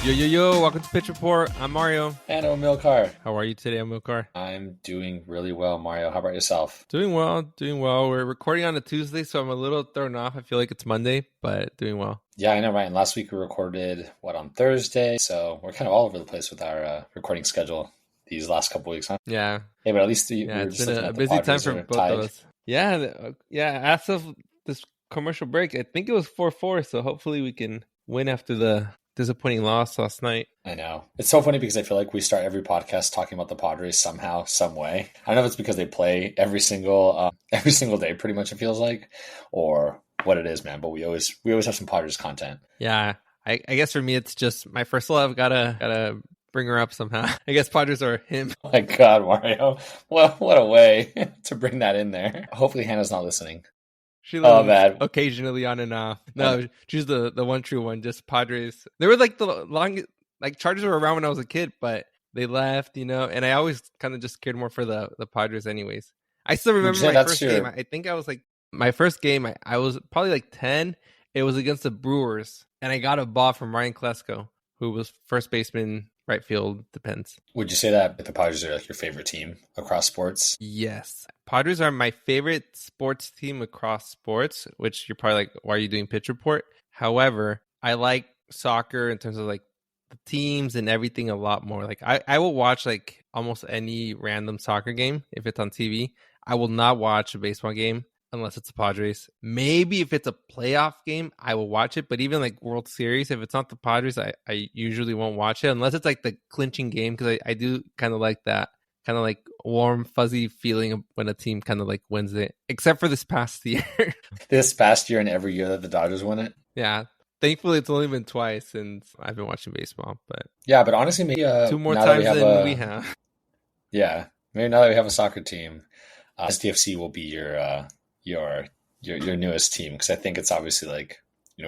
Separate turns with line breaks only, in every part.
Yo, welcome to Pitch Report. I'm Mario.
And Amilcar.
How are you today, Amilcar?
I'm doing really well, Mario. How about yourself?
Doing well. We're recording on a Tuesday, so I'm a little thrown off. I feel like it's Monday, but doing well.
Yeah, I know, right? And last week we recorded, on Thursday? So we're kind of all over the place with our recording schedule these last couple weeks, huh?
Yeah.
Hey, but at least we were
it's
just
been
looking
a
at the
busy time
Padres
for
are
both
tied.
of us. Yeah. As of this commercial break, I think it was 4-4, so hopefully we can win after the disappointing loss last night.
I know. It's so funny because I feel like we start every podcast talking about the Padres somehow, some way. I don't know if it's because they play every single day, pretty much it feels like, or what it is, man. But we always have some Padres content.
Yeah, I guess for me it's just my first love. Gotta bring her up somehow. I guess Padres are him.
Oh my God, Mario! What a way to bring that in there. Hopefully Hannah's not listening.
She lives occasionally on and off. No, she's the one true one. Just Padres. They were like the longest. Like Chargers were around when I was a kid, but they left, And I always kind of just cared more for the Padres, anyways. I still remember my first game. I think I was like my first game. I was probably like 10. It was against the Brewers, and I got a ball from Ryan Klesko, who was first baseman, right field, depends.
Would you say that the Padres are like your favorite team across sports?
Yes. Padres are my favorite sports team across sports, which you're probably like, why are you doing Pitch Report? However, I like soccer in terms of like the teams and everything a lot more. Like I will watch like almost any random soccer game if it's on TV. I will not watch a baseball game unless it's the Padres. Maybe if it's a playoff game, I will watch it. But even like World Series, if it's not the Padres, I usually won't watch it unless it's like the clinching game, because I do kind of like that kind of like warm, fuzzy feeling when a team kind of like wins it, except for this past year.
This past year and every year that the Dodgers win it?
Yeah. Thankfully, it's only been twice since I've been watching baseball. But
yeah, but honestly, maybe
2 more times than we have.
Yeah, maybe now that we have a soccer team, SDFC will be your newest team, because I think it's obviously like,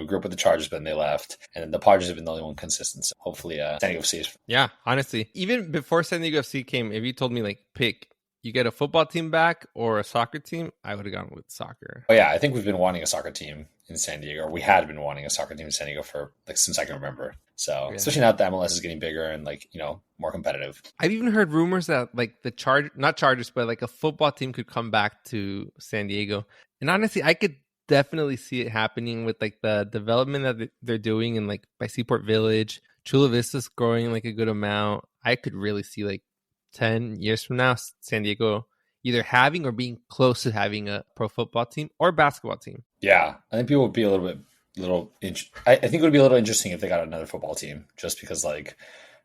grew up with the Chargers, but then they left, and the Padres have been the only one consistent. So hopefully, San Diego FC is.
Yeah, honestly, even before San Diego FC came, if you told me like pick, you get a football team back or a soccer team, I would have gone with soccer.
Oh yeah, I think we've been wanting a soccer team in San Diego, or we had been wanting a soccer team in San Diego for like since I can remember. So especially now that the MLS is getting bigger and like more competitive.
I've even heard rumors that like not Chargers, but like a football team could come back to San Diego. And honestly, I could definitely see it happening with like the development that they're doing in like by Seaport Village. Chula Vista's growing like a good amount. I could really see like 10 years from now, San Diego either having or being close to having a pro football team or basketball team.
Yeah, I think people would be I think it would be a little interesting if they got another football team, just because like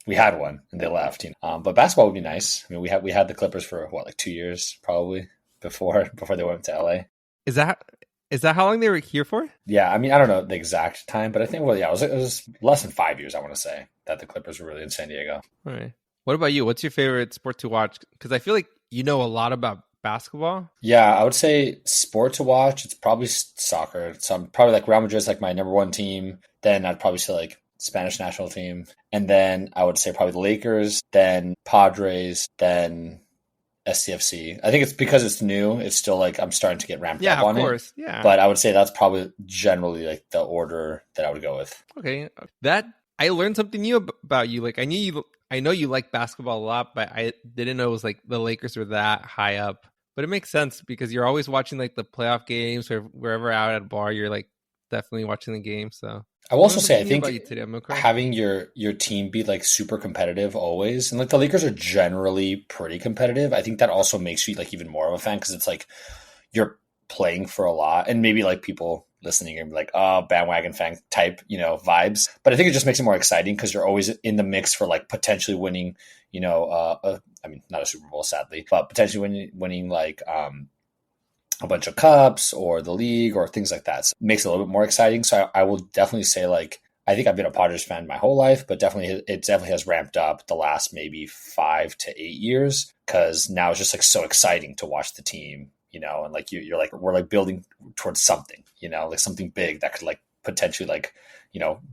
we had one and they left. But basketball would be nice. I mean, we had the Clippers for what, like 2 years probably before they went to LA.
Is that how long they were here for?
Yeah, I mean, I don't know the exact time, but I think it was less than 5 years. I want to say that the Clippers were really in San Diego.
All right. What about you? What's your favorite sport to watch? Because I feel like you know a lot about basketball.
Yeah, I would say sport to watch, it's probably soccer. So I'm probably like Real Madrid's like my number one team. Then I'd probably say like Spanish national team. And then I would say probably the Lakers, then Padres, then SCFC. I think it's because it's new. It's still like I'm starting to get ramped up on it. Yeah, of course. Yeah. But I would say that's probably generally like the order that I would go with.
Okay. That I learned something new about you. Like I know you like basketball a lot, but I didn't know it was like the Lakers were that high up. But it makes sense because you're always watching like the playoff games, or wherever out at a bar, you're like definitely watching the game. So
I will also say, I think having your team be like super competitive always, and like the Lakers are generally pretty competitive, I think that also makes you like even more of a fan, because it's like you're playing for a lot, and maybe like people listening and be like, oh, bandwagon fan type, vibes. But I think it just makes it more exciting because you're always in the mix for like potentially winning, I mean, not a Super Bowl, sadly, but potentially winning like a bunch of cups or the league or things like that. So it makes it a little bit more exciting. So I will definitely say like, I think I've been a Padres fan my whole life, but it definitely has ramped up the last maybe 5 to 8 years, because now it's just like so exciting to watch the team, and like you're like, we're like building towards something, like something big that could like potentially like,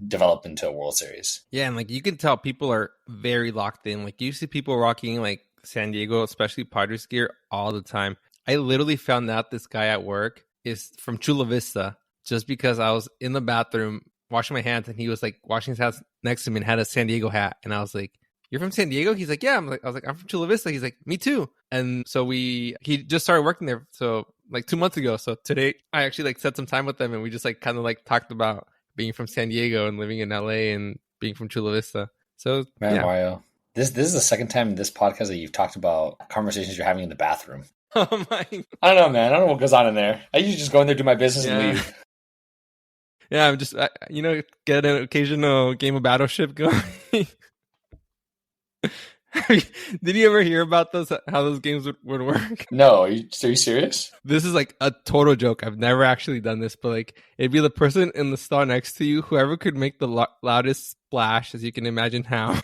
develop into a World Series.
Yeah. And like you can tell people are very locked in. Like you see people rocking like San Diego, especially Padres gear all the time. I literally found out this guy at work is from Chula Vista just because I was in the bathroom washing my hands, and he was like washing his hands next to me and had a San Diego hat. And I was like, "You're from San Diego?" He's like, "Yeah." I was like, "I'm from Chula Vista." He's like, "Me too." And so he just started working there. So like 2 months ago. So today I actually like set some time with them, and we just like kind of like talked about being from San Diego and living in LA and being from Chula Vista. So
man, yeah. Mario, this is the second time in this podcast that you've talked about conversations you're having in the bathroom.
Oh my!
I don't know, man. I don't know what goes on in there. I usually just go in there, do my business, and leave.
Yeah, I'm just get an occasional game of Battleship going. Did you ever hear about those? How those games would work?
No, are you serious?
This is like a total joke. I've never actually done this, but like it'd be the person in the stall next to you, whoever could make the loudest splash, as you can imagine how.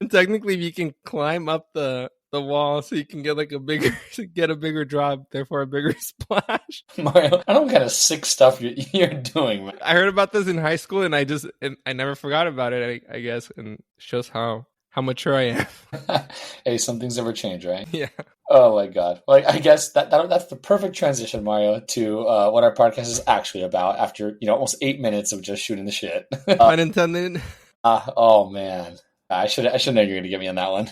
Technically, you can climb up the wall so you can get like a bigger drop, therefore a bigger splash.
Mario, I don't know what kind of sick stuff you're doing, man.
I heard about this in high school, and I never forgot about it. I guess, and shows how mature I am.
Hey, some things never change, right?
Yeah.
Oh my God. Like, I guess that's the perfect transition, Mario, to what our podcast is actually about after, almost 8 minutes of just shooting the shit.
Pun intended.
Oh man. I should know you're going to get me on that one.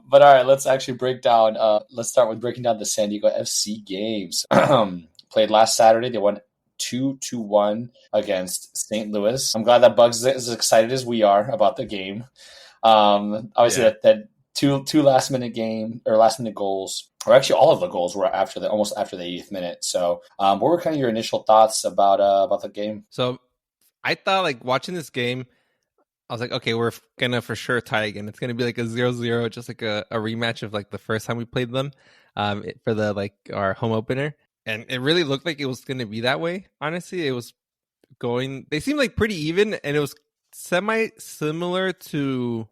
But all right, let's actually break down. Let's start with breaking down the San Diego FC games. Played last Saturday. They won 2-1 against St. Louis. I'm glad that Bugs is as excited as we are about the game. Obviously that two last minute goals, or actually all of the goals were almost after the 80th minute. So, what were kind of your initial thoughts about the game?
So I thought, like, watching this game, I was like, okay, we're gonna for sure tie again. It's gonna be like a 0-0, just like a rematch of like the first time we played them, for the like our home opener. And it really looked like it was gonna be that way. Honestly, they seemed like pretty even, and it was semi similar to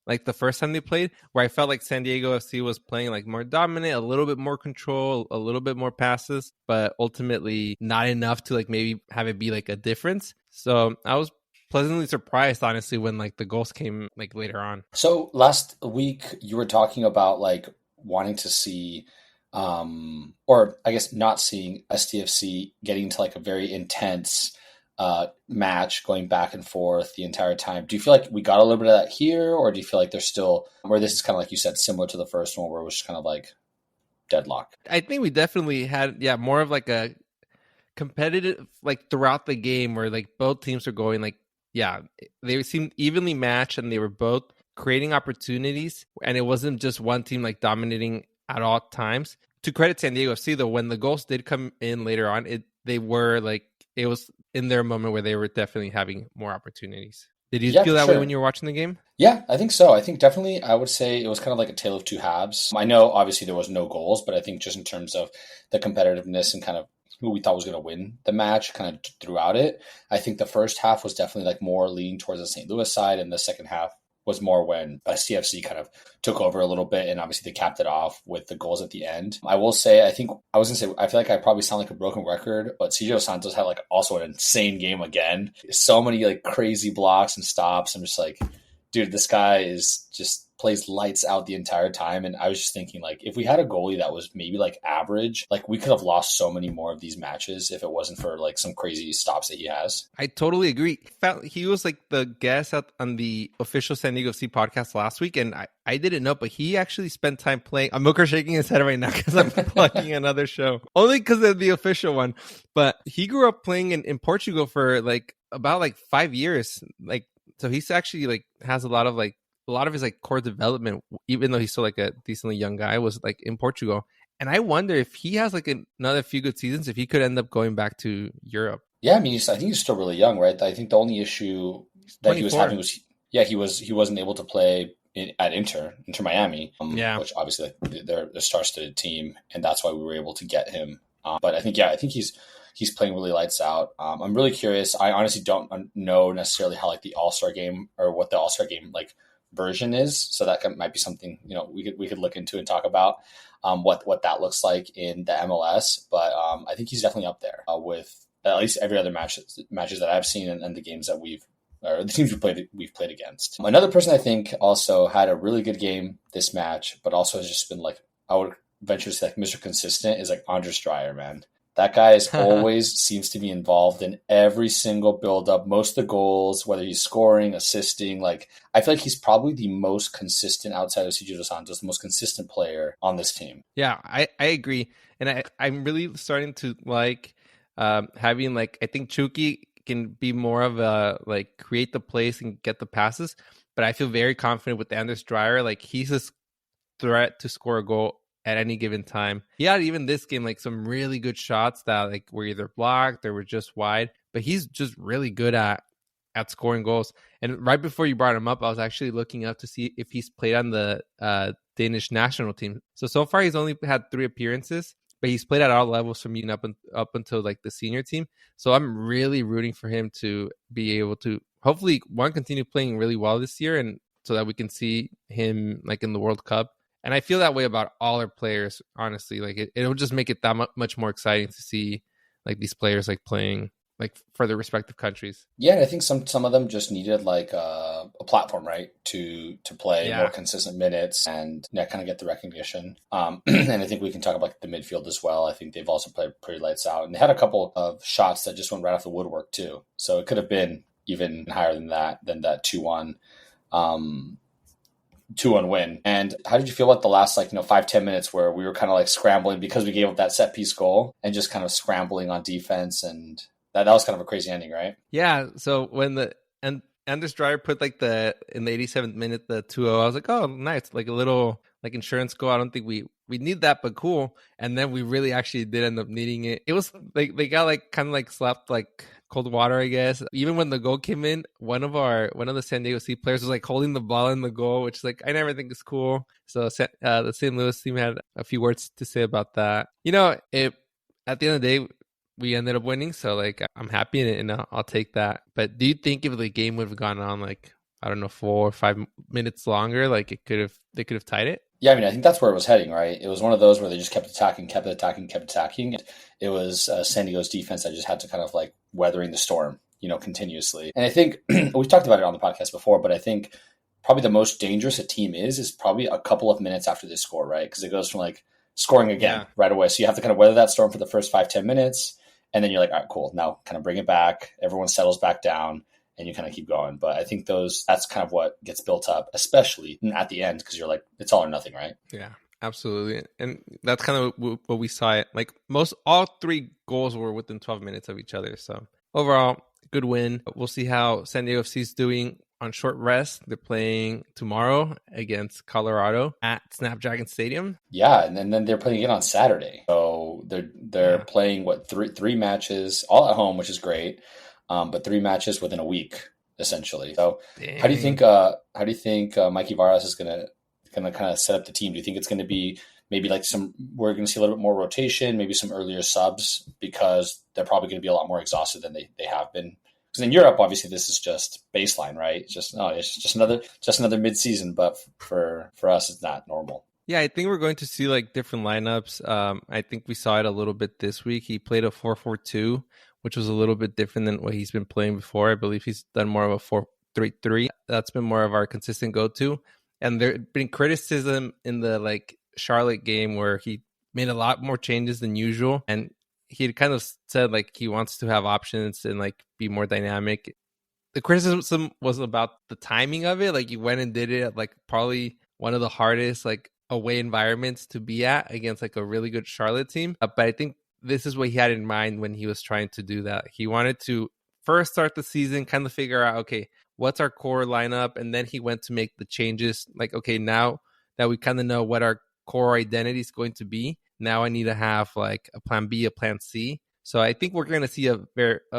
like the first time they played, where I felt like San Diego FC was playing like more dominant, a little bit more control, a little bit more passes, but ultimately not enough to like maybe have it be like a difference. So I was pleasantly surprised, honestly, when like the goals came like later on.
So last week you were talking about like wanting to see, or I guess not seeing SDFC getting to like a very intense match going back and forth the entire time. Do you feel like we got a little bit of that here, or do you feel like there's still, where this is kind of like you said, similar to the first one where it was just kind of like deadlock?
I think we definitely had, more of like a competitive, like throughout the game where like both teams were going like, they seemed evenly matched and they were both creating opportunities, and it wasn't just one team like dominating at all times. To credit San Diego FC though, when the goals did come in later on, it was in their moment where they were definitely having more opportunities. Did you feel that way when you were watching the game?
Yeah, I think so. I think definitely I would say it was kind of like a tale of two halves. I know obviously there was no goals, but I think just in terms of the competitiveness and kind of who we thought was going to win the match kind of throughout it, I think the first half was definitely like more leaning towards the St. Louis side, and the second half was more when CFC kind of took over a little bit, and obviously they capped it off with the goals at the end. I will say, I feel like I probably sound like a broken record, but Sergio Santos had like also an insane game again. So many like crazy blocks and stops. I'm just like, dude, this guy is just plays lights out the entire time. And I was just thinking, like, if we had a goalie that was maybe like average, like we could have lost so many more of these matches if it wasn't for like some crazy stops that he has.
I totally agree. He was like the guest on the official San Diego FC podcast last week, and I didn't know, but he actually spent time playing. Amilcar shaking his head right now because I'm plugging another show, only because of the official one. But he grew up playing in Portugal for like about like 5 years. Like, so he's actually like has a lot of his like core development, even though he's still like a decently young guy, was like in Portugal. And I wonder if he has like another few good seasons, if he could end up going back to Europe.
Yeah, I mean, I think he's still really young, right? I think the only issue that he was having was, he wasn't able to play at Inter Miami, which obviously they're a star-studded team, and that's why we were able to get him. But I think he's playing really lights out. I'm really curious. I honestly don't know necessarily how like the All-Star game or what the All-Star game like version is, so that might be something we could look into and talk about what that looks like in the MLS. But I think he's definitely up there with at least every other matches that I've seen and the games that the teams we've played against. Another person I think also had a really good game this match, but also has just been like, I would venture to say like Mr. Consistent, is like Anders Dreyer, man. That guy always seems to be involved in every single build-up, most of the goals, whether he's scoring, assisting. Like, I feel like he's probably the most consistent outside of CJ Dos Santos, the most consistent player on this team.
Yeah, I agree. And I'm really starting to like having, like, I think Chucky can be more of a, like, create the place and get the passes. But I feel very confident with Anders Dreyer. Like, he's a threat to score a goal at any given time. He had, even this game, like, some really good shots that, like, were either blocked or were just wide. But he's just really good at scoring goals. And right before you brought him up, I was actually looking up to see if he's played on the Danish national team. So far he's only had 3 appearances, but he's played at all levels from up until like the senior team. So I'm really rooting for him to be able to hopefully continue playing really well this year, and so that we can see him like in the World Cup. And I feel that way about all our players, honestly. Like it'll just make it that much more exciting to see like these players like playing like for their respective countries.
Yeah, and I think some of them just needed like a platform, right, to play more consistent minutes and kind of get the recognition. And I think we can talk about the midfield as well. I think they've also played pretty lights out, and they had a couple of shots that just went right off the woodwork too. So it could have been even higher than that 2-1. 2-1 win. And how did you feel about the last 5-10 minutes where we were kind of like scrambling because we gave up that set piece goal and just kind of scrambling on defense, and that was kind of a crazy ending, right?
Yeah. So when Anders Dreyer put like in the 87th minute the 2-0, I was like, oh, nice, like a little like insurance goal. I don't think we need that, but cool. And then we really actually did end up needing it. It was like they got like kind of like slapped like cold water, I guess. Even when the goal came in, one of the San Diego Sea players was like holding the ball in the goal, which is like I never think is cool. So the St. Louis team had a few words to say about that. You know, at the end of the day, we ended up winning, so like I'm happy in it, and I'll take that. But do you think if the game would have gone on like, I don't know, 4 or 5 minutes longer, like they could have tied it?
Yeah, I mean, I think that's where it was heading, right? It was one of those where they just kept attacking. It was San Diego's defense that just had to kind of like weathering the storm, continuously. And I think we've talked about it on the podcast before, but I think probably the most dangerous a team is probably a couple of minutes after they score, right? Because it goes from like scoring again right away. So you have to kind of weather that storm for the first 5-10 minutes. And then you're like, all right, cool. Now kind of bring it back. Everyone settles back down and you kind of keep going. But I think that's kind of what gets built up, especially at the end, because you're like, it's all or nothing, right?
Yeah, absolutely. And that's kind of what we saw it. Like all 3 goals were within 12 minutes of each other. So overall, good win. We'll see how San Diego FC is doing on short rest. They're playing tomorrow against Colorado at Snapdragon Stadium.
Yeah, and then they're playing again on Saturday. So they're playing three matches all at home, which is great. But 3 matches within a week, essentially. So how do you think Mikey Varas is gonna kind of set up the team? Do you think it's gonna be maybe like we're gonna see a little bit more rotation, maybe some earlier subs, because they're probably gonna be a lot more exhausted than they have been? Because in Europe, obviously, this is just baseline, right? It's just another mid-season, but for us, it's not normal.
Yeah, I think we're going to see like different lineups. I think we saw it a little bit this week. He played a 4-4-2, which was a little bit different than what he's been playing before. I believe he's done more of a 4-3-3. That's been more of our consistent go-to. And there's been criticism in the like Charlotte game where he made a lot more changes than usual, and he had kind of said like he wants to have options and like be more dynamic. The criticism was about the timing of it. Like he went and did it at like probably one of the hardest like away environments to be at against like a really good Charlotte team. But I think this is what he had in mind when he was trying to do that. He wanted to first start the season, kind of figure out, okay, what's our core lineup? And then he went to make the changes. Like, okay, now that we kind of know what our core identity is going to be, now I need to have like a plan B, a plan C. So I think we're going to see a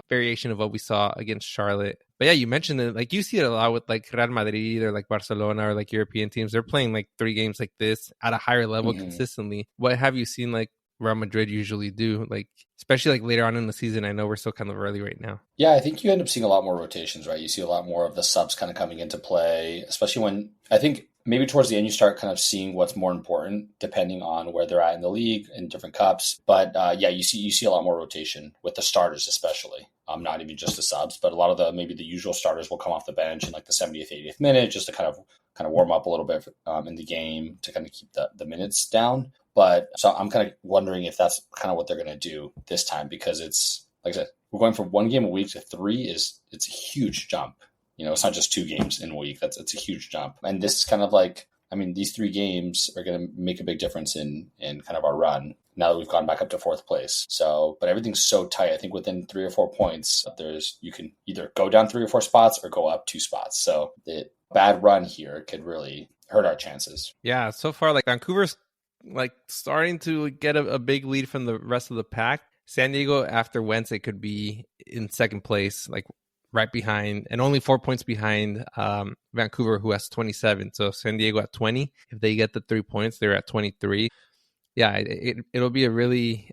variation of what we saw against Charlotte. But yeah, you mentioned it. Like you see it a lot with like Real Madrid or like Barcelona or like European teams. They're playing like 3 games like this at a higher level consistently. What have you seen like Real Madrid usually do? Like especially like later on in the season. I know we're still kind of early right now.
Yeah, I think you end up seeing a lot more rotations, right? You see a lot more of the subs kind of coming into play, especially when I think maybe towards the end you start kind of seeing what's more important depending on where they're at in the league and different cups. But yeah, you see a lot more rotation with the starters, especially. Not even just the subs, but a lot of maybe the usual starters will come off the bench in like the 70th, 80th minute just to kind of warm up a little bit in the game to kind of keep the minutes down. But so I'm kind of wondering if that's kind of what they're going to do this time, because it's, like I said, we're going from 1 game a week to 3 it's a huge jump. It's not just 2 games in a week. It's a huge jump. And this is kind of like, I mean, these 3 games are going to make a big difference in kind of our run now that we've gone back up to 4th place. So, but everything's so tight. I think within 3 or 4 points, you can either go down 3 or 4 spots or go up 2 spots. So the bad run here could really hurt our chances.
Yeah, so far, like Vancouver's like starting to get a big lead from the rest of the pack. San Diego after Wednesday could be in 2nd place, like right behind, and only 4 points behind Vancouver, who has 27. So San Diego at 20. If they get the 3 points, they're at 23. Yeah, it'll be a really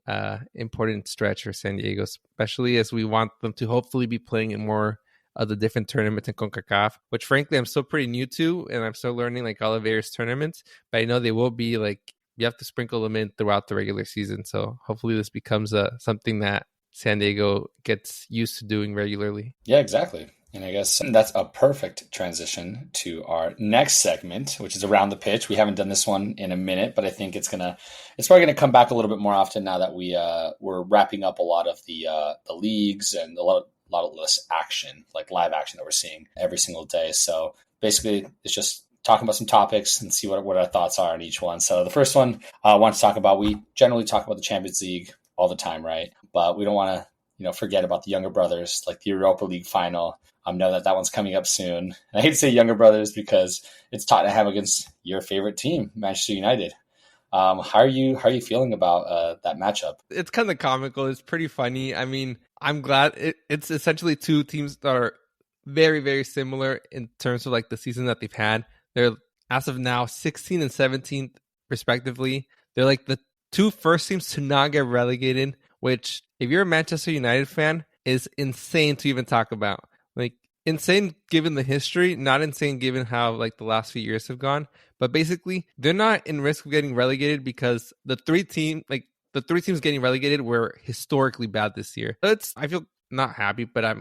important stretch for San Diego, especially as we want them to hopefully be playing in more of the different tournaments in CONCACAF, which frankly I'm still pretty new to, and I'm still learning like all the various tournaments. But I know they will be like, you have to sprinkle them in throughout the regular season. So hopefully this becomes something that San Diego gets used to doing regularly.
Yeah, exactly. And I guess that's a perfect transition to our next segment, which is Around the Pitch. We haven't done this one in a minute, but I think it's probably gonna come back a little bit more often now that we're wrapping up a lot of the leagues and a lot of less action, like live action that we're seeing every single day. So basically, it's just talking about some topics and see what our thoughts are on each one. So the first one I want to talk about, we generally talk about the Champions League all the time, right? But we don't want to forget about the younger brothers, like the Europa League Final. Know that one's coming up soon. And I hate to say younger brothers because it's Tottenham against your favorite team, Manchester United. How are you feeling about that matchup?
It's kind of comical. It's pretty funny. I mean, I'm glad it's essentially 2 teams that are very, very similar in terms of like the season that they've had. They're, as of now, 16th and 17th respectively. They're like the 2 first teams to not get relegated, which if you're a Manchester United fan is insane to even talk about. Like, insane given the history, not insane given how like the last few years have gone. But basically, they're not in risk of getting relegated because the 3 teams getting relegated were historically bad this year. I feel not happy, but I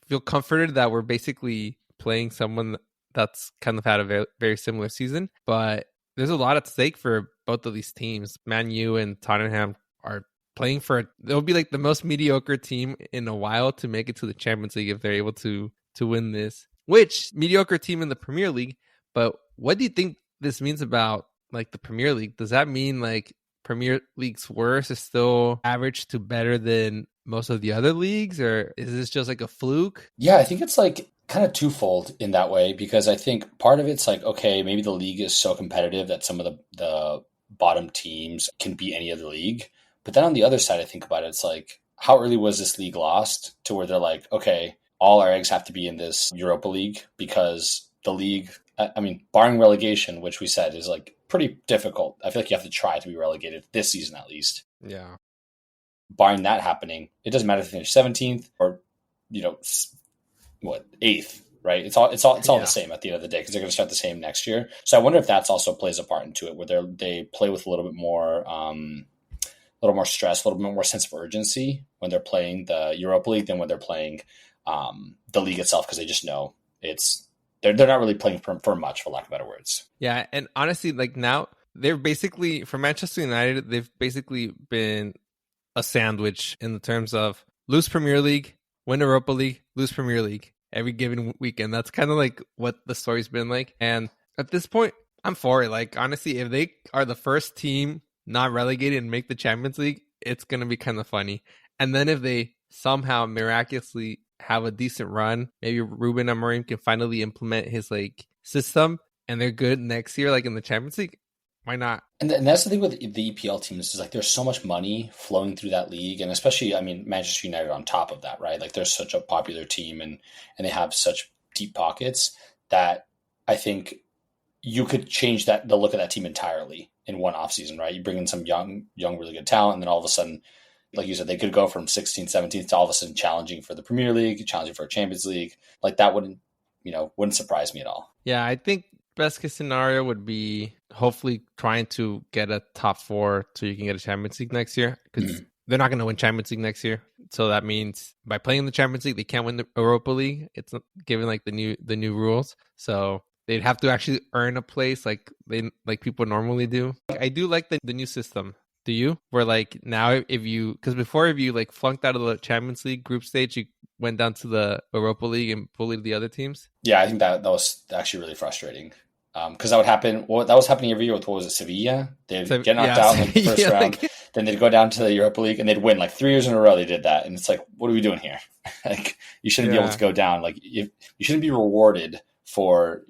feel comforted that we're basically playing someone that's kind of had a very, very similar season. But there's a lot at stake for both of these teams. Man U and Tottenham are playing they'll be like the most mediocre team in a while to make it to the Champions League if they're able to win this. Which mediocre team in the Premier League, but what do you think this means about like the Premier League? Does that mean like Premier League's worst is still average to better than most of the other leagues, or is this just like a fluke?
Yeah, I think it's like kind of twofold in that way, because I think part of it's like, okay, maybe the league is so competitive that some of the bottom teams can beat any other league. But then on the other side, I think about it, it's like, how early was this league lost to where they're like, okay, all our eggs have to be in this Europa League, because the league, I mean, barring relegation, which we said is like pretty difficult. I feel like you have to try to be relegated this season at least.
Yeah.
Barring that happening, it doesn't matter if you finish 17th or, 8th, right? It's all the same at the end of the day, because they're going to start the same next year. So I wonder if that's also plays a part into it, where they play with a little bit more stress, a little bit more sense of urgency when they're playing the Europa League than when they're playing the league itself, because they just know they're not really playing for much, for lack of better words.
Yeah, and honestly, like now they're basically, for Manchester United, they've basically been a sandwich in the terms of lose Premier League, win Europa League, lose Premier League every given weekend. That's kind of like what the story's been like. And at this point, I'm for it. Like, honestly, if they are the first team not relegated and make the Champions League, it's going to be kind of funny. And then if they somehow miraculously have a decent run, maybe Ruben Amorim can finally implement his like system and they're good next year, like in the Champions League, why not?
And that's the thing with the EPL teams, is like there's so much money flowing through that league, and especially, I mean, Manchester United on top of that, right? Like they're such a popular team and they have such deep pockets that I think you could change the look of that team entirely in one offseason, right? You bring in some young, really good talent, and then all of a sudden, like you said, they could go from 16th, 17th to all of a sudden challenging for the Premier League, challenging for a Champions League. Like that wouldn't surprise me at all.
Yeah, I think best case scenario would be hopefully trying to get a top 4 so you can get a Champions League next year, because they're not going to win Champions League next year. So that means by playing the Champions League, they can't win the Europa League. It's given like the new rules. So they'd have to actually earn a place like people normally do. I do like the new system. Do you? Where like now because before if you like flunked out of the Champions League group stage, you went down to the Europa League and bullied the other teams.
Yeah, I think that was actually really frustrating. Because that would happen. Well, that was happening every year with, what was it, Sevilla? They'd get knocked out in like the first round, then they'd go down to the Europa League and they'd win like 3 years in a row. They did that, and it's like, what are we doing here? Like, you shouldn't be able to go down. Like, you shouldn't be rewarded for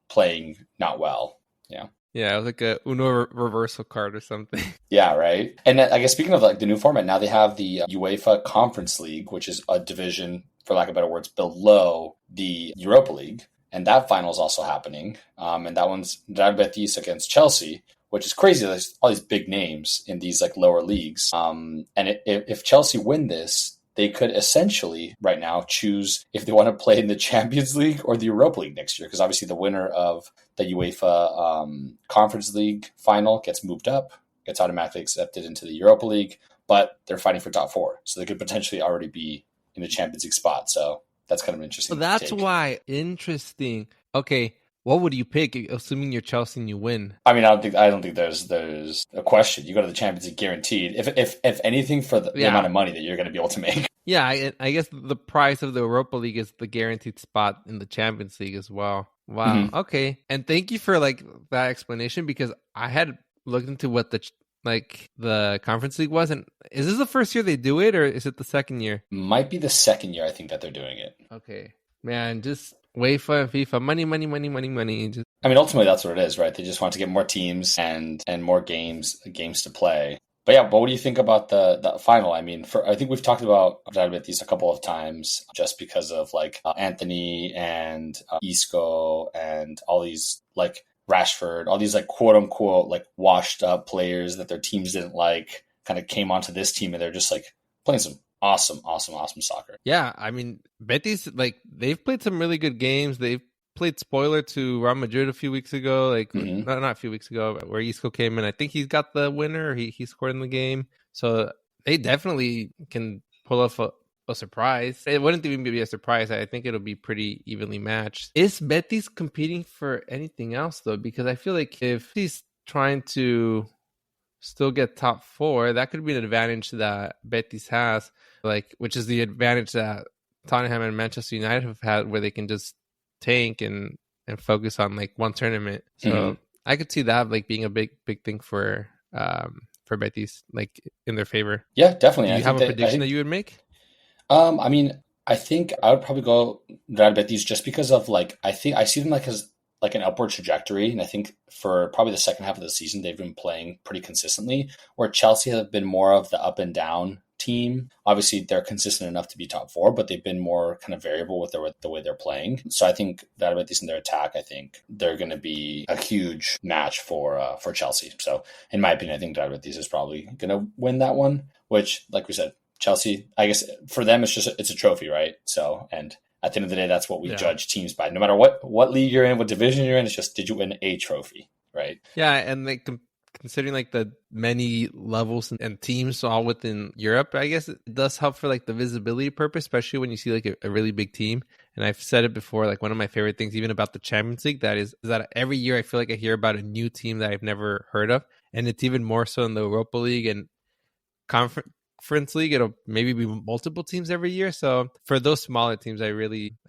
playing not well. Yeah.
Yeah, it was like a Uno reversal card or something.
Yeah, right. And I guess speaking of like the new format, now they have the UEFA Conference League, which is a division, for lack of better words, below the Europa League. And that final is also happening. And that one's Real Betis against Chelsea, which is crazy. There's all these big names in these like lower leagues. And if Chelsea win this, they could essentially right now choose if they want to play in the Champions League or the Europa League next year. Because obviously the winner of the UEFA Conference League final gets moved up, gets automatically accepted into the Europa League. But they're fighting for top 4. So they could potentially already be in the Champions League spot. So that's kind of an interesting.
So that's why interesting. Okay, what would you pick, assuming you're Chelsea and you win?
I mean, I don't think there's a question. You go to the Champions League guaranteed. If anything, for the amount of money that you're going to be able to make.
Yeah, I guess the price of the Europa League is the guaranteed spot in the Champions League as well. Wow. Mm-hmm. Okay, and thank you for like that explanation, because I had looked into what the Conference League was. And is this the first year they do it, or is it the second year?
Might be the second year, I think, that they're doing it.
Okay. Man, just UEFA and FIFA. Money, money, money, money, money.
I mean, ultimately, that's what it is, right? They just want to get more teams and more games to play. But yeah, but what do you think about the final? I mean, I think we've talked about Real Betis a couple of times just because of like Anthony and Isco and all these like Rashford, all these like quote unquote like washed up players that their teams didn't like kind of came onto this team, and they're just like playing some awesome soccer.
Yeah, I mean, Betis, like they've played some really good games. They've played spoiler to Real Madrid a few weeks ago, like not a few weeks ago, where Isco came in. I think he's got the winner. He scored in the game, so they definitely can pull off a surprise. It wouldn't even be a surprise. I think it'll be pretty evenly matched. Is Betis competing for anything else though? Because I feel like if he's trying to still get top 4, that could be an advantage that Betis has, like, which is the advantage that Tottenham and Manchester United have had, where they can just tank and focus on like one tournament. So I could see that like being a big thing for Betis, like in their favor.
Yeah, definitely.
Do you have a prediction that you would make?
I mean, I think I would probably go Real Betis just because of like, I see them like as like an upward trajectory. And I think for probably the second half of the season, they've been playing pretty consistently, where Chelsea have been more of the up and down team. Obviously they're consistent enough to be top 4, but they've been more kind of variable with the way they're playing. So I think Real Betis in their attack, I think they're going to be a huge match for Chelsea. So in my opinion, I think Real Betis is probably going to win that one, which, like we said, Chelsea, I guess for them, it's a trophy, right? So, and at the end of the day, that's what we judge teams by. No matter what league you're in, what division you're in, it's just, did you win a trophy, right?
Yeah, and like considering like the many levels and teams all within Europe, I guess it does help for like the visibility purpose, especially when you see like a really big team. And I've said it before, like one of my favorite things, even about the Champions League, is that every year I feel like I hear about a new team that I've never heard of, and it's even more so in the Europa League and Conference League. It'll maybe be multiple teams every year. So for those smaller teams, I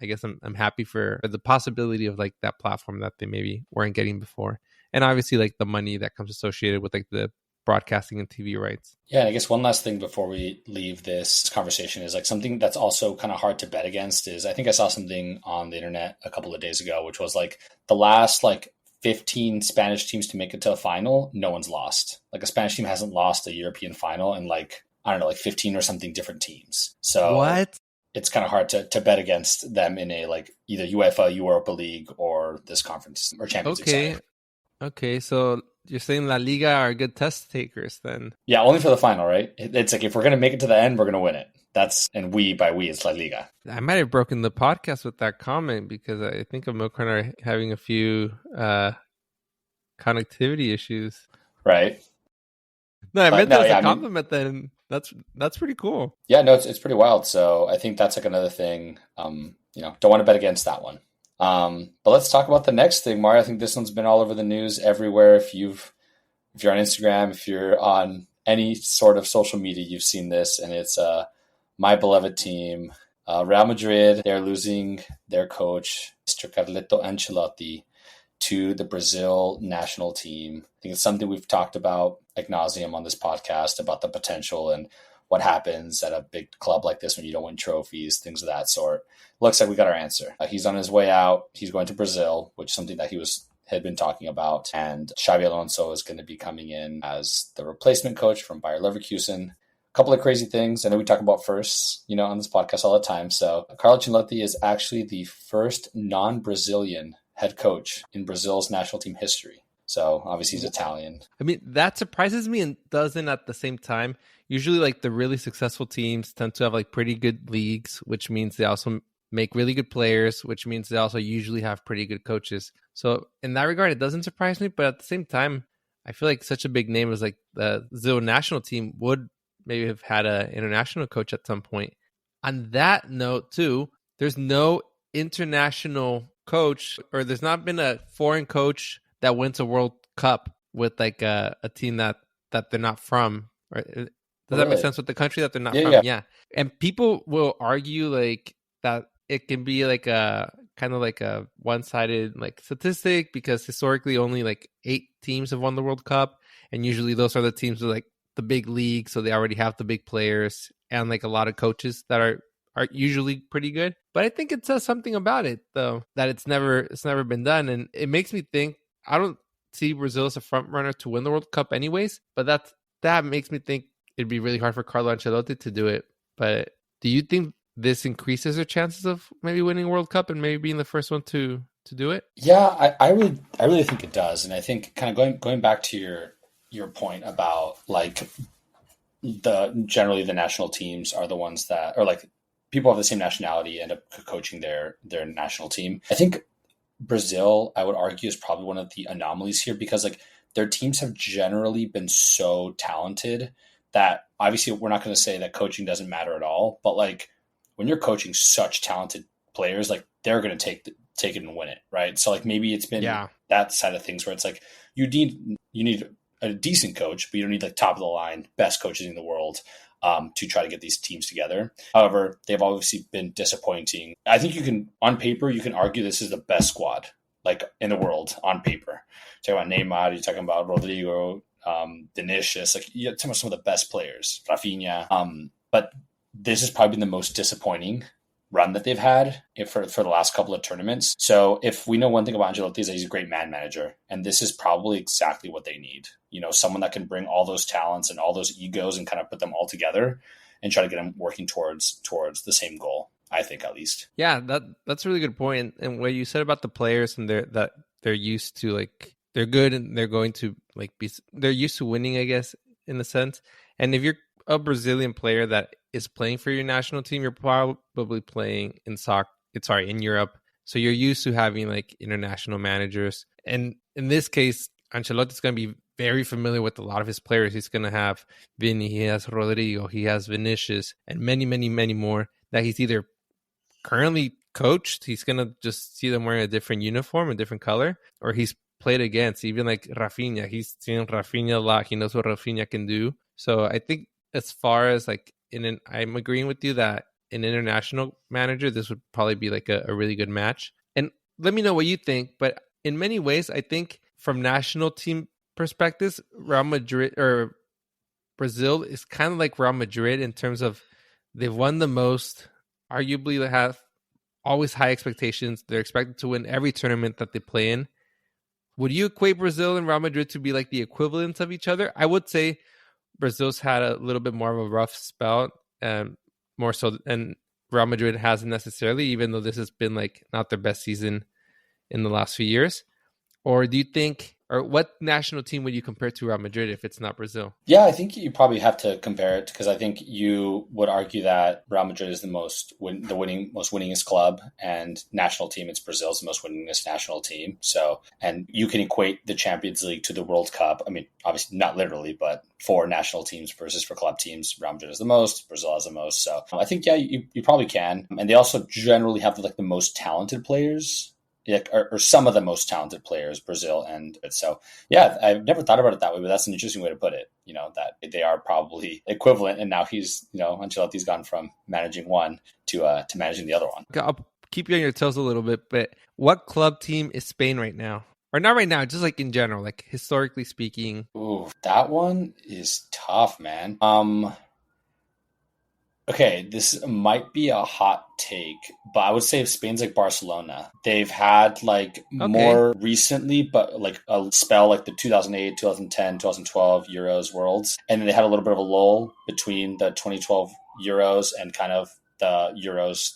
guess I'm happy for the possibility of like that platform that they maybe weren't getting before. And obviously like the money that comes associated with like the broadcasting and TV rights.
Yeah, and I guess one last thing before we leave this conversation is like something that's also kind of hard to bet against is, I think I saw something on the internet a couple of days ago, which was like the last like 15 Spanish teams to make it to a final, no one's lost. Like a Spanish team hasn't lost a European final in like, I don't know, like 15 or something different teams. So
what?
It's kind of hard to bet against them in a like either UEFA, Europa League, or this conference or Champions League.
Okay, so you're saying La Liga are good test takers then?
Yeah, only for the final, right? It's like if we're going to make it to the end, we're going to win it. And by we, it's La Liga.
I might have broken the podcast with that comment, because I think Amilcar and I are having a few connectivity issues.
Right.
No, I meant that as a compliment then. That's pretty cool.
Yeah, no, it's pretty wild. So I think that's like another thing, don't want to bet against that one. But let's talk about the next thing, Mario. I think this one's been all over the news everywhere. If you're on Instagram, if you're on any sort of social media, you've seen this, and it's my beloved team, Real Madrid. They're losing their coach, Mr. Carlo Ancelotti, to the Brazil national team. I think it's something we've talked about ad nauseum on this podcast about the potential and what happens at a big club like this when you don't win trophies, things of that sort. Looks like we got our answer. He's on his way out. He's going to Brazil, which is something that had been talking about. And Xabi Alonso is going to be coming in as the replacement coach from Bayer Leverkusen. A couple of crazy things. I know we talk about firsts, on this podcast all the time. So Carlo Ancelotti is actually the first non-Brazilian head coach in Brazil's national team history. So obviously he's Italian.
I mean, that surprises me and doesn't at the same time. Usually like the really successful teams tend to have like pretty good leagues, which means they also make really good players, which means they also usually have pretty good coaches. So in that regard, it doesn't surprise me. But at the same time, I feel like such a big name as like the Brazil national team would maybe have had an international coach at some point. On that note, too, there's no international coach, or there's not been a foreign coach that wins a World Cup with like a team that they're not from. Or, does that make sense? With the country that they're not from? Yeah. And people will argue like that it can be like a kind of like a one-sided like statistic because historically only like 8 teams have won the World Cup, and usually those are the teams with like the big league, so they already have the big players and like a lot of coaches that are usually pretty good. But I think it says something about it though, that it's never been done, and it makes me think I don't see Brazil as a front runner to win the World Cup anyways, but that makes me think it'd be really hard for Carlo Ancelotti to do it. But do you think this increases their chances of maybe winning World Cup and maybe being the first one to do it?
Yeah, I really think it does. And I think kind of going back to your point about like generally the national teams are the ones that, or like people of the same nationality end up coaching their national team. I think Brazil, I would argue, is probably one of the anomalies here because like their teams have generally been so talented that obviously we're not going to say that coaching doesn't matter at all, but like when you're coaching such talented players, like they're going to take it and win it, right? So like maybe it's been that side of things where it's like you need a decent coach, but you don't need like top of the line best coaches in the world to try to get these teams together. However, they've obviously been disappointing. I think on paper, you can argue this is the best squad like in the world on paper. You're talking about Neymar, you're talking about Rodrigo, Vinicius, like you're talking about some of the best players, Rafinha. But this has probably been the most disappointing run that they've had for the last couple of tournaments. So if we know one thing about Ancelotti is that he's a great man manager, and this is probably exactly what they need. Someone that can bring all those talents and all those egos and kind of put them all together and try to get them working towards the same goal, I think, at least.
Yeah, that's a really good point. And what you said about the players and that they're used to like they're good and they're going to like they're used to winning, I guess, in a sense. And if you're a Brazilian player that is playing for your national team, you're probably playing in Europe. So you're used to having like international managers. And in this case, Ancelotti's going to be very familiar with a lot of his players. He's going to have Vini, he has Rodrigo, he has Vinicius, and many, many, many more that he's either currently coached. He's going to just see them wearing a different uniform, a different color, or he's played against. Even like Rafinha, he's seen Rafinha a lot. He knows what Rafinha can do. So I think as far as like I'm agreeing with you that an international manager, this would probably be like a really good match. And let me know what you think. But in many ways, I think from national team perspectives, Real Madrid or Brazil is kind of like Real Madrid in terms of they've won the most. Arguably, they have always high expectations. They're expected to win every tournament that they play in. Would you equate Brazil and Real Madrid to be like the equivalents of each other? I would say Brazil's had a little bit more of a rough spell, more so, and Real Madrid hasn't necessarily, even though this has been like not their best season in the last few years. Or do you think, or what national team would you compare to Real Madrid if it's not Brazil?
Yeah, I think you probably have to compare it because I think you would argue that Real Madrid is the most winningest club, and national team, it's Brazil's the most winningest national team. So, and you can equate the Champions League to the World Cup. I mean, obviously not literally, but for national teams versus for club teams, Real Madrid is the most, Brazil has the most. So I think, yeah, you probably can. And they also generally have like the most talented players Yeah, or some of the most talented players, Brazil. And so, yeah, I've never thought about it that way, but that's an interesting way to put it. That they are probably equivalent. And now Ancelotti's gone from managing one to managing the other one.
I'll keep you on your toes a little bit, but what club team is Spain right now? Or not right now, just like in general, like historically speaking.
Ooh, that one is tough, man. Okay, this might be a hot take, but I would say if Spain's like Barcelona. They've had more recently, but like a spell like the 2008, 2010, 2012 Euros Worlds. And then they had a little bit of a lull between the 2012 Euros and kind of the Euros,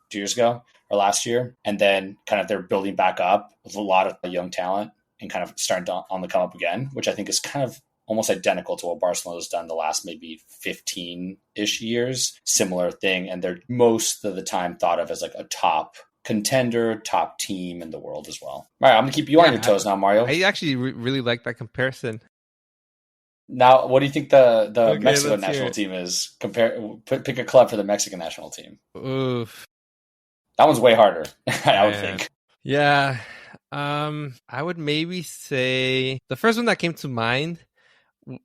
2 years ago or last year. And then kind of they're building back up with a lot of young talent and kind of starting to on the come up again, which I think is kind of almost identical to what Barcelona has done the last maybe 15-ish years. Similar thing. And they're most of the time thought of as like a top contender, top team in the world as well. All right, I'm going to keep you on your toes now, Mario.
I actually really like that comparison.
Now, what do you think the Mexican national team is? Pick a club for the Mexican national team.
Oof.
That one's way harder, I would think.
Yeah. I would maybe say the first one that came to mind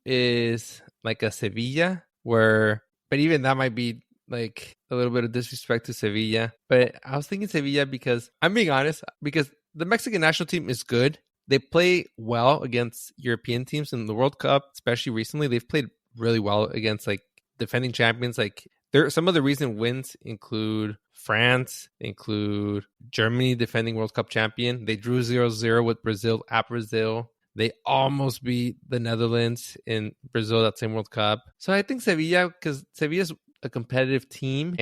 is like a Sevilla but even that might be like a little bit of disrespect to Sevilla. But I was thinking Sevilla because I'm being honest, because the Mexican national team is good. They play well against European teams in the World Cup, especially recently. They've played really well against like defending champions. Like some of the recent wins include France, include Germany defending World Cup champion. They drew 0-0 with Brazil at Brazil. They almost beat the Netherlands in Brazil that same World Cup. So I think Sevilla, because Sevilla's a competitive team,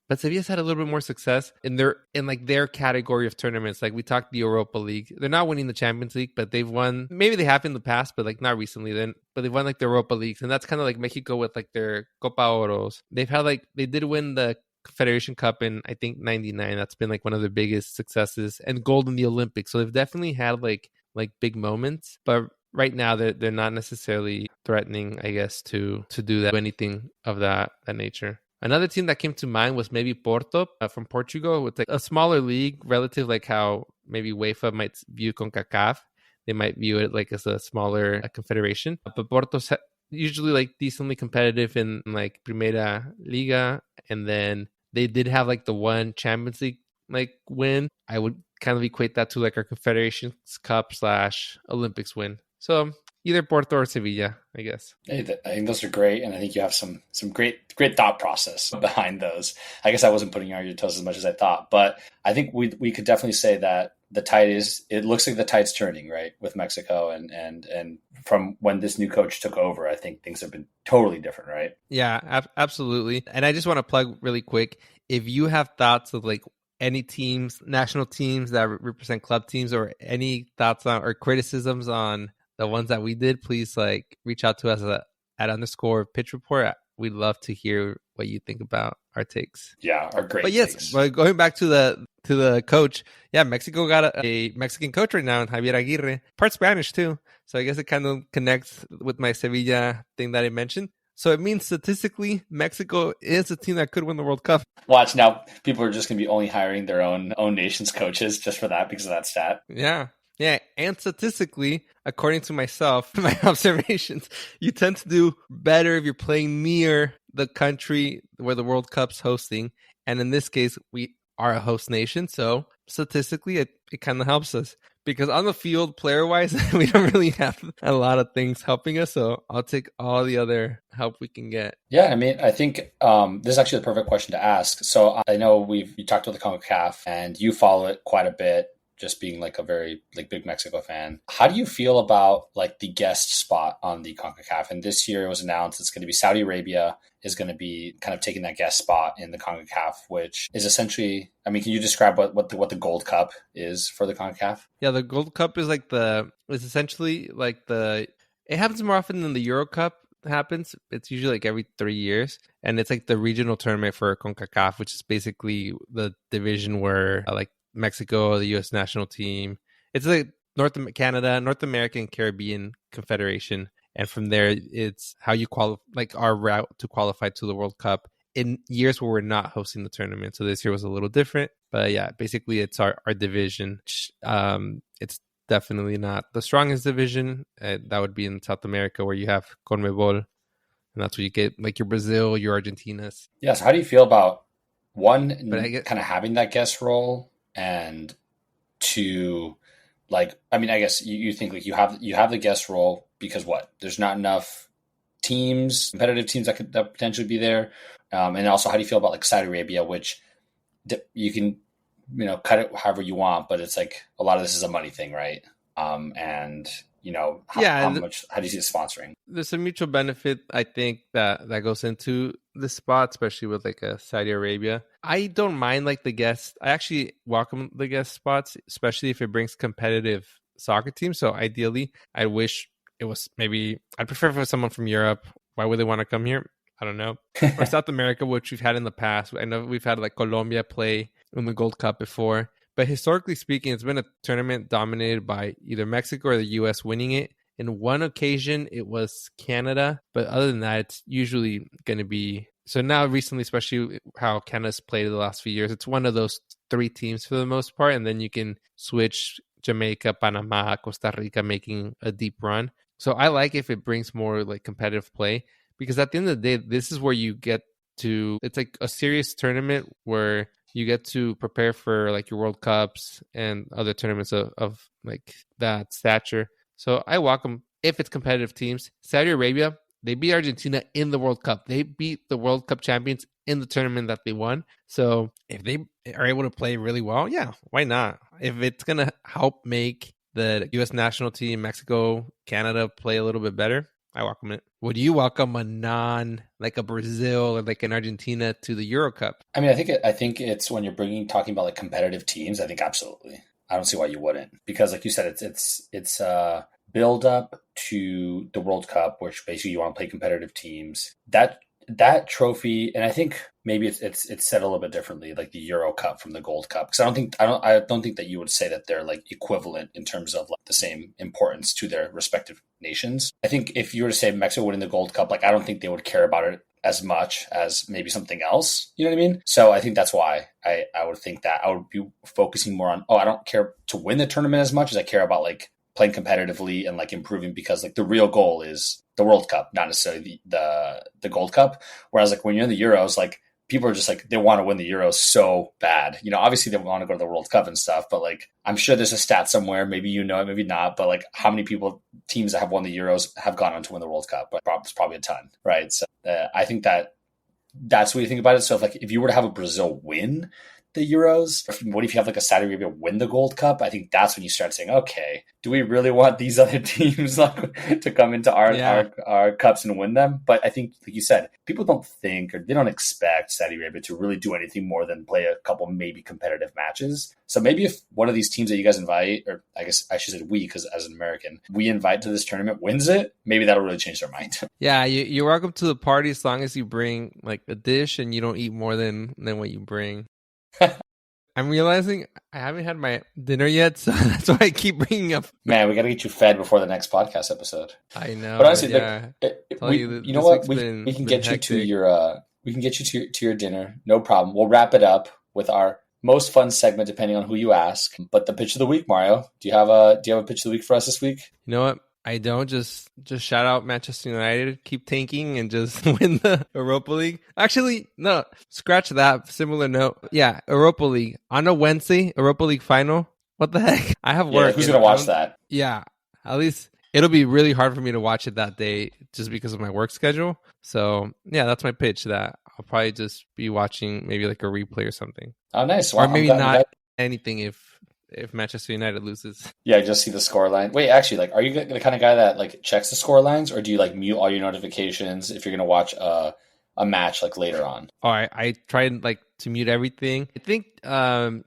but Sevilla's had a little bit more success in their category of tournaments. Like we talked the Europa League. They're not winning the Champions League, but they've won. Maybe they have in the past, but like not recently. But they've won like the Europa Leagues, and that's kind of like Mexico with like their Copa Oros. They did win the Federation Cup in I think '99. That's been like one of their biggest successes, and gold in the Olympics. So they've definitely had like big moments, but right now they're not necessarily threatening, I guess, to do that, anything of that nature. Another team that came to mind was maybe Porto from Portugal, with like a smaller league, relative like how maybe UEFA might view CONCACAF. They might view it like as a smaller confederation, but Porto's usually like decently competitive in like Primera Liga, and then they did have like the one Champions League like win. I would kind of equate that to like our Confederations Cup / Olympics win. So either Porto or Sevilla, I guess.
Hey, I think those are great, and I think you have some great thought process behind those. I guess I wasn't putting you on your toes as much as I thought, but I think we could definitely say that the tide it looks like the tide's turning, right, with Mexico, and from when this new coach took over, I think things have been totally different, right?
Yeah, absolutely. And I just want to plug really quick, if you have thoughts of like any teams, national teams that represent club teams, or any thoughts on or criticisms on the ones that we did, please like reach out to us at _pitch report. We'd love to hear what you think about our takes.
Yeah, our great.
But yes,
takes.
But going back to the coach, yeah, Mexico got a Mexican coach right now, Javier Aguirre, part Spanish too. So I guess it kind of connects with my Sevilla thing that I mentioned. So it means statistically, Mexico is a team that could win the World Cup.
Watch now, people are just going to be only hiring their own nation's coaches just for that, because of that stat.
Yeah. And statistically, according to myself, my observations, you tend to do better if you're playing near the country where the World Cup's hosting. And in this case, we are a host nation. So statistically, it kind of helps us. Because on the field, player-wise, we don't really have a lot of things helping us. So I'll take all the other help we can get.
Yeah, I mean, I think this is actually the perfect question to ask. So I know you talked with the CONCACAF, and you follow it quite a bit, just being like a very like big Mexico fan. How do you feel about like the guest spot on the CONCACAF? And this year it was announced it's going to be Saudi Arabia is going to be kind of taking that guest spot in the CONCACAF, which is essentially, I mean, can you describe what the Gold Cup is for the CONCACAF?
Yeah, the Gold Cup is it's essentially like it happens more often than the Euro Cup happens. It's usually like every 3 years, and it's like the regional tournament for CONCACAF, which is basically the division where like Mexico, the U.S. national team. It's like North American Caribbean Confederation, and from there, it's how you like our route to qualify to the World Cup in years where we're not hosting the tournament. So this year was a little different. But yeah, basically it's our division. It's definitely not the strongest division. That would be in South America, where you have Conmebol, and that's where you get like your Brazil, your Argentinas.
Yeah. So how do you feel about
But I
one,
get
kind of having that guest role, and two, like, I mean, I guess you think like you have the guest role because what? There's not enough teams, competitive teams that could potentially be there. And also, how do you feel about like Saudi Arabia, which you can, cut it however you want, but it's like a lot of this is a money thing, right? And how
yeah,
much, how do you see it sponsoring?
there's a mutual benefit, I think, that goes into the spot, especially with like a Saudi Arabia. I don't mind like the guest. I actually welcome the guest spots, especially if it brings competitive soccer teams. So ideally, I wish it was maybe I'd prefer for someone from Europe. Why would they want to come here? I don't know. Or South America, which we've had in the past. I know we've had like Colombia play in the Gold Cup before. But historically speaking, it's been a tournament dominated by either Mexico or the U.S. winning it. In one occasion, it was Canada. But other than that, it's usually going to be... So now recently, especially how Canada's played the last few years, it's one of those three teams for the most part. And then you can switch Jamaica, Panama, Costa Rica, making a deep run. So I like if it brings more like competitive play, because at the end of the day, this is where you get to... It's like a serious tournament where you get to prepare for like your World Cups and other tournaments of like that stature. So I welcome if it's competitive teams. Saudi Arabia, they beat Argentina in the World Cup. They beat the World Cup champions in the tournament that they won. So if they are able to play really well, yeah, why not? If it's going to help make the U.S. national team, Mexico, Canada play a little bit better, I welcome it. Would you welcome like a Brazil or like an Argentina to the Euro Cup?
I mean, I think it's when you're talking about like competitive teams. I think absolutely. I don't see why you wouldn't, because like you said, it's build up to the World Cup, which basically you want to play competitive teams. That trophy, and I think maybe it's said a little bit differently, like the Euro Cup from the Gold Cup, because I don't think that you would say that they're like equivalent in terms of like the same importance to their respective nations. I think if you were to say Mexico winning the Gold Cup, like I don't think they would care about it as much as maybe something else. You know what I mean? So I think that's why I would think that I would be focusing more on, I don't care to win the tournament as much as I care about like playing competitively and like improving, because like the real goal is the World Cup, not necessarily the Gold Cup. Whereas like when you're in the Euros, like people are just like, they want to win the Euros so bad. Obviously they want to go to the World Cup and stuff, but like I'm sure there's a stat somewhere, maybe it, maybe not, but like how many teams that have won the Euros have gone on to win the World Cup? But it's probably a ton, right? So I think that's what you think about it. So if you were to have a Brazil win the Euros, what if you have like a Saudi Arabia win the Gold Cup? I think that's when you start saying, okay, do we really want these other teams like, to come into our cups and win them? But I think, like you said, people don't think, or they don't expect Saudi Arabia to really do anything more than play a couple maybe competitive matches. So maybe if one of these teams that you guys invite, or I guess I should say we, because as an American, we invite to this tournament wins it, maybe that'll really change their mind.
Yeah, you're welcome to the party as long as you bring like a dish and you don't eat more than what you bring. I'm realizing I haven't had my dinner yet, so that's why I keep bringing up.
Man, we got to get you fed before the next podcast episode.
I know,
but honestly,
yeah.
you know what? We can get you to your to your dinner, no problem. We'll wrap it up with our most fun segment, depending on who you ask. But the pitch of the week, Mario, do you have a pitch of the week for us this week?
You know what? I don't. Just shout out Manchester United. Keep tanking and just win the Europa League. Actually, no. Scratch that. Similar note. Yeah, Europa League. On a Wednesday, Europa League Final. What the heck? I have work.
Who's going to watch that?
Yeah. At least it'll be really hard for me to watch it that day just because of my work schedule. So, yeah, that's my pitch. That I'll probably just be watching maybe like a replay or something.
Oh, nice. Well,
or maybe not anything if Manchester United loses.
Yeah, just see the scoreline. Wait, actually, like, are you the kind of guy that like checks the scorelines, or do you like mute all your notifications if you're gonna watch a match like later on?
Oh, I tried like to mute everything. I think the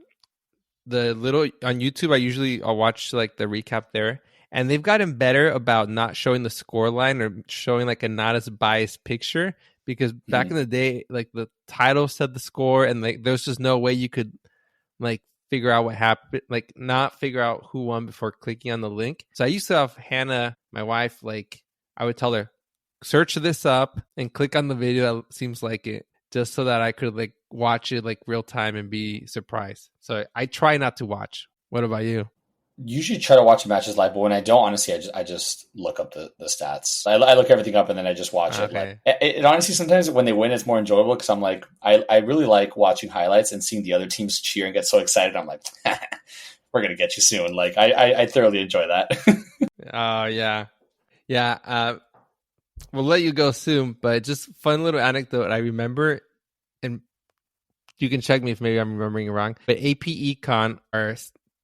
little on YouTube, I'll watch like the recap there, and they've gotten better about not showing the scoreline or showing like a not as biased picture, because back in the day, like the title said the score, and like there's just no way you could like figure out what happened, like not figure out who won before clicking on the link. So I used to have Hannah, my wife, like I would tell her, search this up and click on the video that seems like it. just so that I could like watch it like real time and be surprised. So I try not to watch. What about you?
Usually try to watch matches live, but when I don't, honestly, I just look up the stats. I look everything up and then I just watch it. Like it honestly, sometimes when they win, it's more enjoyable because I'm like, I really like watching highlights and seeing the other teams cheer and get so excited. I'm like, we're gonna get you soon. Like I thoroughly enjoy that.
Yeah. We'll let you go soon, but just fun little anecdote I remember, and you can check me if maybe I'm remembering it wrong. But AP Econ, our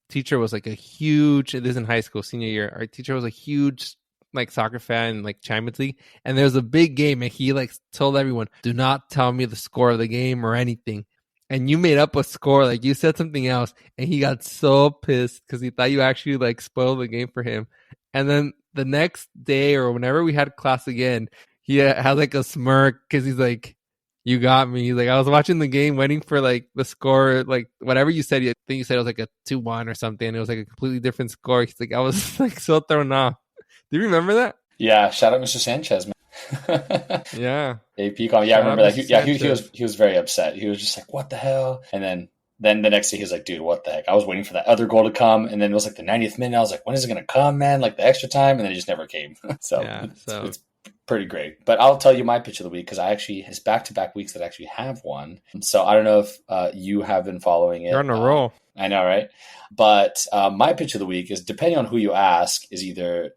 teacher was like a huge, this is in high school, senior year, our teacher was a huge like soccer fan, like Champions League, and there was a big game and he like told everyone, do not tell me the score of the game or anything. And you made up a score, like you said something else, and he got so pissed because he thought you actually like spoiled the game for him. And then the next day or whenever we had class again, he had like a smirk because he's like, you got me. He's like, I was watching the game, waiting for like the score, like whatever you said. I think you said it was like a 2-1 or something. It was like a completely different score. He's like, I was like so thrown off. Do you remember that?
Yeah, shout out Mr. Sanchez, man.
Yeah.
AP Con. Yeah, I remember that. He was very upset. He was just like, what the hell? And then the next day he was like, dude, what the heck? I was waiting for that other goal to come, and then it was like the 90th minute. I was like, when is it gonna come, man? Like the extra time, and then it just never came. It's pretty great. But I'll tell you my pitch of the week because it's back-to-back weeks that I actually have one. So I don't know if you have been following it.
You're on a roll.
I know, right? But my pitch of the week is, depending on who you ask, is either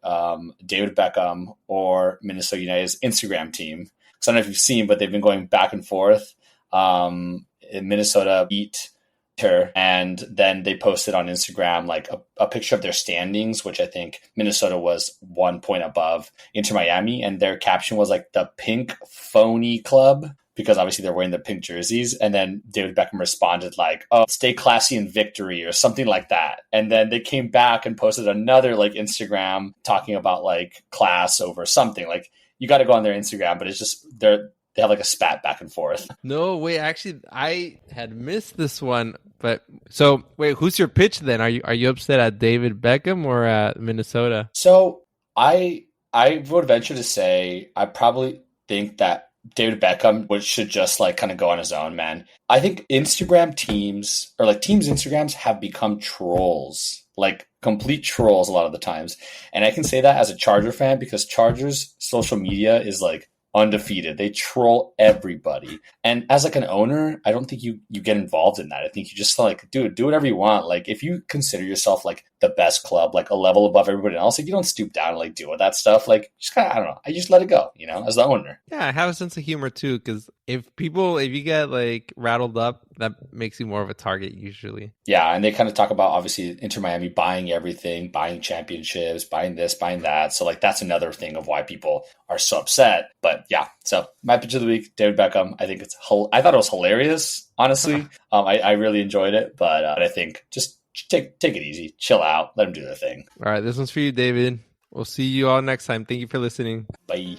David Beckham or Minnesota United's Instagram team. Because I don't know if you've seen, but they've been going back and forth. Minnesota beat her, and then they posted on Instagram like a picture of their standings, which I think Minnesota was 1 point above Inter Miami, and their caption was like the Pink Phony Club, because obviously they're wearing the pink jerseys. And then David Beckham responded like, oh, stay classy in victory or something like that. And then they came back and posted another like Instagram talking about like class over something. Like, you got to go on their Instagram, but it's just they have like a spat back and forth.
No, wait, actually I had missed this one. But so wait, who's your pitch then? Are you upset at David Beckham or at Minnesota?
So I would venture to say I probably think that David Beckham should just like kind of go on his own, man. I think Instagram teams, or like teams' Instagrams, have become trolls, like complete trolls a lot of the times. And I can say that as a Charger fan because Chargers social media is like undefeated. They troll everybody. And as like an owner, I don't think you get involved in that. I think you just like, dude, do whatever you want. Like if you consider yourself like the best club, like a level above everybody else, like you don't stoop down and like deal with that stuff. Like just kind of, I don't know. I just let it go, as the owner.
Yeah, I have a sense of humor too, because if you get like rattled up, that makes you more of a target usually.
Yeah, and they kind of talk about obviously Inter Miami buying everything, buying championships, buying this, buying that. So like that's another thing of why people are so upset. But yeah, so my pitch of the week, David Beckham. I think I thought it was hilarious, honestly. I really enjoyed it, but I think just take it easy, chill out, let them do their thing.
All right, this one's for you, David. We'll see you all next time. Thank you for listening.
Bye.